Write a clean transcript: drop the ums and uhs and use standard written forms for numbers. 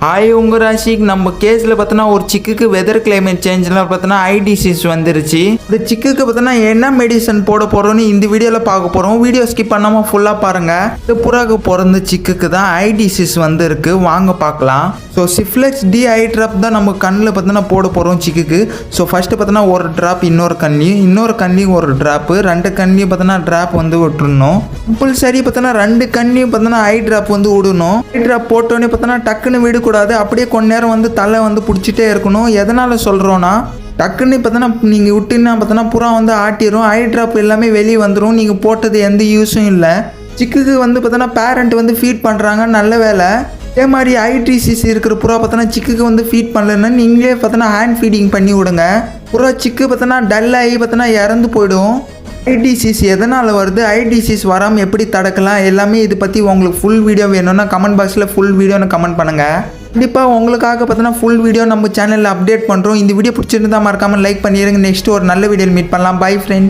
Hi உங்க ராசிக்கு நம்ம கேஸில் பார்த்தோன்னா ஒரு சிக்குக்கு வெதர் கிளைமேட் சேஞ்சில் பார்த்தோன்னா ஐ டிசீஸ் வந்துருச்சு. இந்த சிக்குக்கு பார்த்தோன்னா என்ன மெடிசன் போட போகிறோன்னு இந்த வீடியோவில் பார்க்க போகிறோம். வீடியோ ஸ்கிப் பண்ணாமல் ஃபுல்லாக பாருங்கள். இந்த புறாக்கு பிறந்த சிக்குக்கு தான் ஐ டிசீஸ் வந்துருக்கு, வாங்க பார்க்கலாம். ஸோ சிஃப்ளெக்ஸ் டி ஐ ட்ராப் தான் நம்ம கண்ணில் பார்த்தோன்னா போட போகிறோம் சிக்குக்கு. ஸோ ஃபஸ்ட்டு பார்த்தோன்னா ஒரு ட்ராப் இன்னொரு கண்ணியும் ஒரு ட்ராப்பு, ரெண்டு கண்ணியும் பார்த்தோன்னா ட்ராப் வந்து விட்டுருணும். கம்பல்சரி பார்த்தோன்னா ரெண்டு கண்ணியும் பார்த்தோன்னா ஐ ட்ராப் வந்து விடணும். ஐ ட்ராப் போட்டோன்னே பார்த்தோன்னா டக்குன்னு விடக்கூடாது, அப்படியே கொஞ்ச நேரம் வந்து தலை வந்து பிடிச்சிட்டே இருக்கணும். எதனால் சொல்கிறோன்னா டக்குன்னு பார்த்தோன்னா நீங்கள் விட்டுன்னா பார்த்தோன்னா புறா வந்து ஆட்டிடும், ஐ ட்ராப் எல்லாமே வெளியே வந்துடும். நீங்கள் போட்டது எந்த யூஸும் இல்லை. சிக்குக்கு வந்து பார்த்தோன்னா பேரண்ட் வந்து ஃபீட் பண்ணுறாங்க, நல்ல வேலை. அதே மாதிரி ஐ டிசீஸ் இருக்கிற புறா பார்த்தோன்னா சிக்குக்கு வந்து ஃபீட் பண்ணலன்னா நீங்களே பார்த்தோன்னா ஹேண்ட் ஃபீடிங் பண்ணி விடுங்க. புறா சிக்கு பார்த்தோன்னா டல் ஆகி பார்த்தோன்னா இறந்து போயிடும். ஐ டிசீஸ் எதனால் வருது, ஐ டிசீஸ் வராமல் எப்படி தடுக்கலாம், எல்லாமே இது பற்றி உங்களுக்கு ஃபுல் வீடியோ வேணும்னா கமெண்ட் பாக்ஸில் ஃபுல் வீடியோன்னு கமெண்ட் பண்ணுங்கள். கண்டிப்பாக உங்களுக்காக பார்த்தோன்னா ஃபுல் வீடியோ நம்ம சேனலில் அப்டேட் பண்ணுறோம். இந்த வீடியோ பிடிச்சிருந்தா மறக்காமல் லைக் பண்ணிடுங்க. நெக்ஸ்ட் ஒரு நல்ல வீடியோவில் மீட் பண்ணலாம். Bye friends.